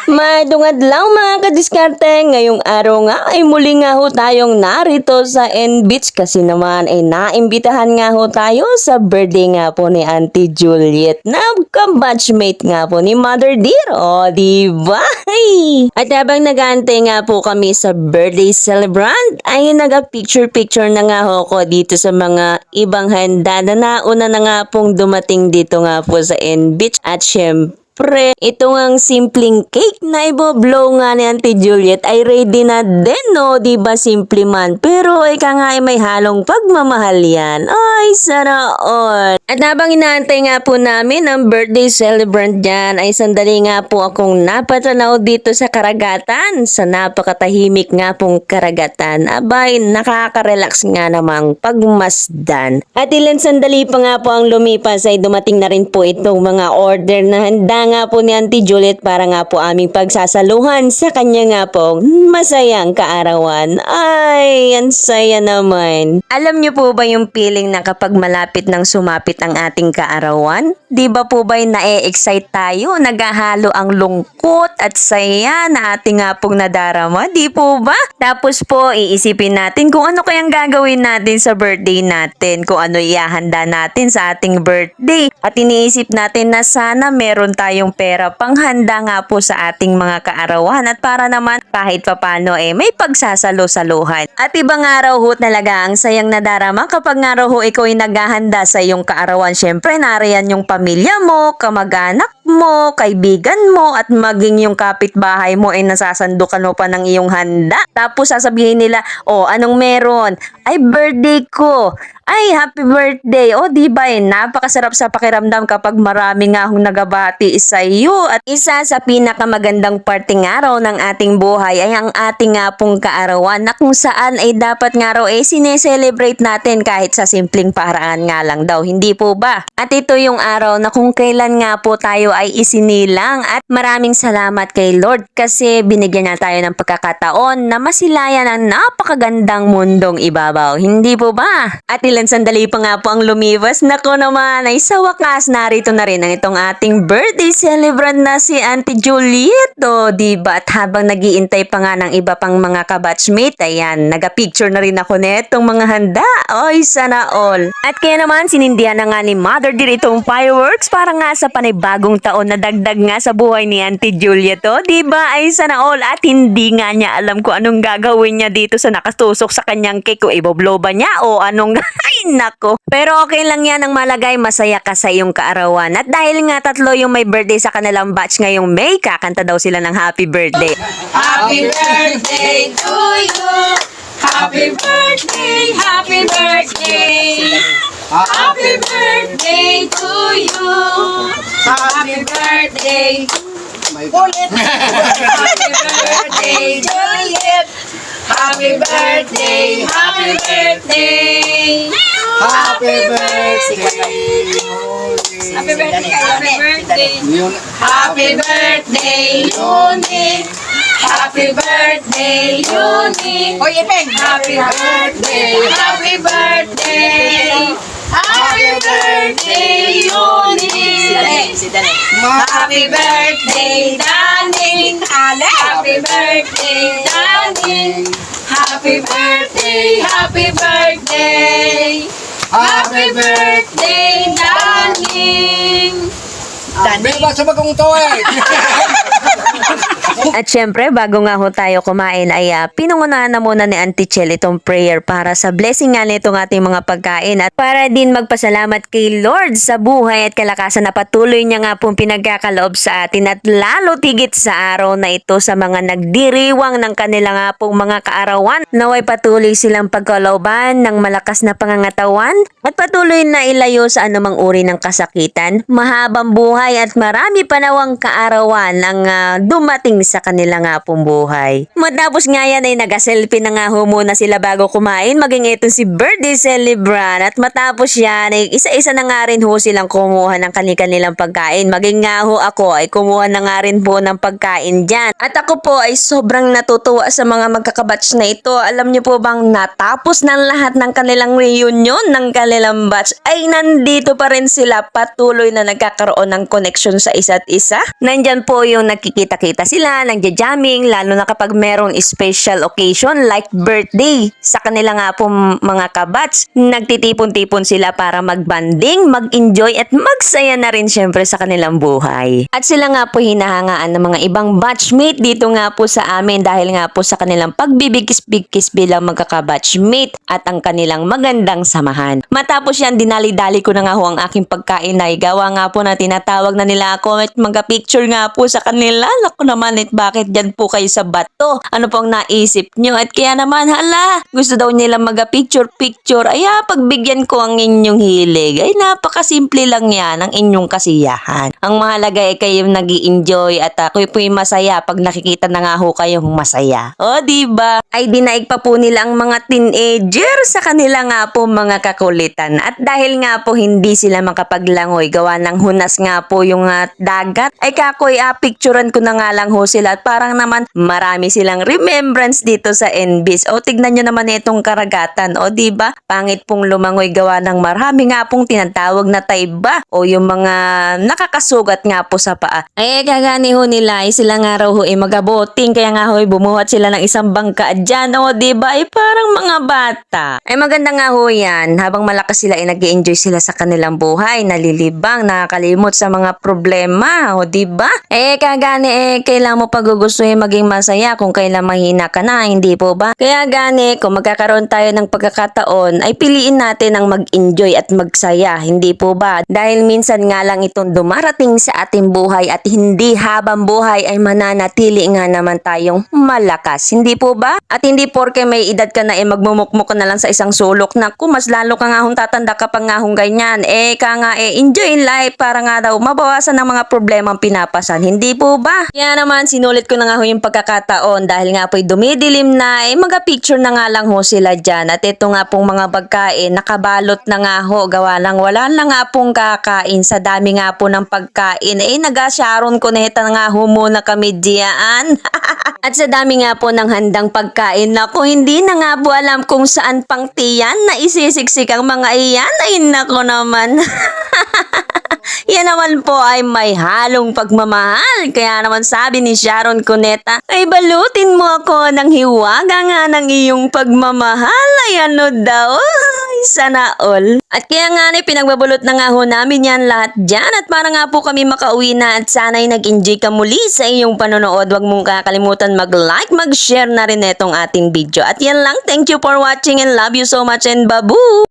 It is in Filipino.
Madungad lang mga kadiskarte, ngayong araw nga ay muli nga ho tayong narito sa N-Beach kasi naman ay naimbitahan nga ho tayo sa birthday nga po ni Auntie Juliet na ka-batchmate nga po ni Mother Dear. O, diba? At habang nag-aantay nga po kami sa birthday celebrant, ay nag-picture-picture na nga ho ko dito sa mga ibang handa na nauna na nga pong dumating dito nga po sa N-Beach. At syempre, ito ngang simpleng cake na iboblow nga ni Auntie Juliet ay ready na din, no? Diba simple man? Pero ika nga ay may halong pagmamahal yan. Ay, sana all. At habang inaantay nga po namin ang birthday celebrant dyan, ay sandali nga po akong napatanaw dito sa karagatan. Sa napakatahimik nga pong karagatan. Abay, nakaka-relax nga namang pagmasdan. At ilan sandali pa nga po ang lumipas ay dumating na rin po itong mga order na handa nga po ni Auntie Juliet para nga po aming pagsasaluhan sa kanya nga po masayang kaarawan. Ay, ang saya naman. Alam niyo po ba yung feeling na kapag malapit nang sumapit ang ating kaarawan? Di ba po ba na-excite tayo? Naghahalo ang lungkot at saya na ating nga pong nadarama? Di po ba? Tapos po, iisipin natin kung ano kayang gagawin natin sa birthday natin, kung ano iahanda natin sa ating birthday. At iniisip natin na sana meron tayong pera panghanda nga po sa ating mga kaarawan at para naman kahit papano may pagsasalo-saluhan. At ibang araw ho talaga ang sayang nadarama kapag nga raw ho ikaw ay naghahanda sa iyong kaarawan. Syempre, nariyan yung pamilya mo, kamag-anak mo, kaibigan mo, at maging yung kapitbahay mo ay nasasandukan mo pa ng iyong handa. Tapos sasabihin nila, oh, anong meron? Ay, birthday ko. Ay, happy birthday. O, diba napakasarap sa pakiramdam kapag marami nga akong nagabati sa iyo. At isa sa pinakamagandang parting araw ng ating buhay ay ang ating nga pong kaarawan na kung saan ay dapat nga raw sineselebrate natin kahit sa simpleng paraan nga lang daw. Hindi po ba? At ito yung araw na kung kailan nga po tayo ay isinilang at maraming salamat kay Lord kasi binigyan niya tayo ng pagkakataon na masilayan ang napakagandang mundong ibabaw. Hindi po ba? At ilan sandali pa nga po ang lumipas. Nako naman ay sa wakas narito na rin ang itong ating birthday celebrant na si Auntie Juliet. O, diba? At habang nag-iintay pa nga ng iba pang mga kabatchmate, ayan, nagapicture na rin ako netong mga handa. Oy, sana all. At kaya naman sinindihan na nga ni Mother Dear itong fireworks para nga sa panibagong taon na dagdag nga sa buhay ni Auntie Juliet. O, diba? Ay, sana all. At hindi nga niya alam kung anong gagawin niya dito sa nakatusok sa kanyang cake. O, iboblow ba niya o anong ay, nako. Pero okay lang yan ang malagay, masaya ka sa iyong kaarawan. At dahil nga tatlo yung may birthday sa kanilang batch ngayong May, kakanta daw sila ng happy birthday. Happy birthday to you. Happy birthday, happy birthday. Happy birthday to you. Happy birthday. Ulit. Happy birthday, Juliet. Happy birthday, happy birthday. Happy birthday. Happy birthday, happy birthday. Happy birthday, Unique. Happy birthday, Unique. Oy, Ipeng! Happy birthday, happy birthday. Happy birthday, Unique. Happy birthday, Daning. Happy birthday, Daning. Happy birthday, happy birthday. Happy birthday, Daning. May ba sa bagong to At syempre, bago nga ho tayo kumain ay pinungunahan na muna ni Auntie Chel itong prayer para sa blessing nga nitong ating mga pagkain at para din magpasalamat kay Lord sa buhay at kalakasan na patuloy niya nga pong pinagkakaloob sa atin at lalo tigit sa araw na ito sa mga nagdiriwang ng kanila nga pong mga kaarawan. Naway patuloy silang pagkalooban ng malakas na pangangatawan at patuloy na ilayo sa anumang uri ng kasakitan. Mahabang buhay at marami panawang kaarawan ang dumating sa kanila nga pong buhay. Matapos nga yan ay nag-selfie na nga ho muna sila bago kumain, maging itong si birthday celebrant. At matapos yan ay isa-isa na nga rin ho silang kumuha ng kanilang pagkain. Maging nga ho ako ay kumuha na nga rin po ng pagkain dyan. At ako po ay sobrang natutuwa sa mga magkakabatch na ito. Alam niyo po bang natapos ng lahat ng kanilang reunion ng kanilang batch ay nandito pa rin sila, patuloy na nagkakaroon ng connection sa isa't isa. Nandyan po yung nagkikita-kita sila, nagja-jamming, lalo na kapag merong special occasion like birthday. Sa kanila nga po mga kabatch, nagtitipon-tipon sila para magbanding, mag-enjoy at magsaya na rin syempre sa kanilang buhay. At sila nga po hinahangaan ng mga ibang batchmate dito nga po sa amin dahil nga po sa kanilang pagbibigkis-bigkis bilang magkakabatchmate at ang kanilang magandang samahan. Matapos yan, dinali-dali ko na nga ho ang aking pagkain na igawa nga po na tinatawag na nila ako at mag-picture nga po sa kanila. Naku naman, bakit dyan po kayo sa bato? Ano pong naisip nyo? At kaya naman, hala, gusto daw nila mag-picture-picture. Ay, pagbigyan ko ang inyong hilig. Ay, napakasimple lang yan ang inyong kasiyahan. Ang mahalaga ay kayong nag-i-enjoy at ako'y po'y masaya pag nakikita na nga ho kayong masaya. O, diba? Ay, dinaig pa po nila ang mga teenager sa kanila nga po mga kakulitan. At dahil nga po hindi sila makapaglangoy, gawa ng hunas nga po yung dagat, ay kakoy picturean ko na nga lang ho sila at parang naman marami silang remembrance dito sa NBIS. O, tignan nyo naman itong karagatan. O, diba? Pangit pong lumangoy gawa ng marami nga pong tinatawag na tayba o yung mga nakakasugat nga po sa paa. Ay, kagani ho nila ay sila nga raw ho ay magaboting kaya nga ho ay bumuhat sila ng isang bangka dyan. O, diba? Ay parang mga bata. Ay maganda nga ho yan. Habang malakas sila ay nag-enjoy sila sa kanilang buhay, nalilibang, nakakalimot sa mga problema. O, diba? Kagani kailangan mo pagugustuhin maging masaya kung kailan mahina ka na, hindi po ba? Kaya gani, kung magkakaroon tayo ng pagkakataon, ay piliin natin ang mag-enjoy at magsaya, hindi po ba? Dahil minsan nga lang itong dumarating sa ating buhay at hindi habang buhay ay mananatili nga naman tayong malakas, hindi po ba? At hindi porke may edad ka na magmumukmuk ka na lang sa isang sulok na mas lalo ka nga hong tatanda ka pa nga hong ganyan. Enjoy life para nga daw mabawasan ng mga problema ang pinapasan, hindi po ba? Kaya naman sinulit ko na nga ho yung pagkakataon dahil nga po'y dumidilim na mag-picture na nga lang ho sila dyan at ito nga pong mga pagkain nakabalot na nga ho gawa lang wala na nga pong kakain sa dami nga po ng pagkain nag-asyaron ko na nga ho muna kami diyan. At sa dami nga po ng handang pagkain naku hindi na nga po alam kung saan pang tiyan na isisiksik ang mga iyan ay nako naman. Yan naman po ay may halong pagmamahal. Kaya naman sabi ni Sharon Cuneta, ay balutin mo ako ng hiwaga nga ng iyong pagmamahal. Ay ano daw? Ay, sana all. At kaya nga pinagbabulot na nga ho namin yan lahat dyan. At para nga po kami makauwi na at sana'y nag-enjoy ka muli sa iyong panonood. Huwag mong kakalimutan mag-like, mag-share na rin itong ating video. At yan lang. Thank you for watching and love you so much and babu!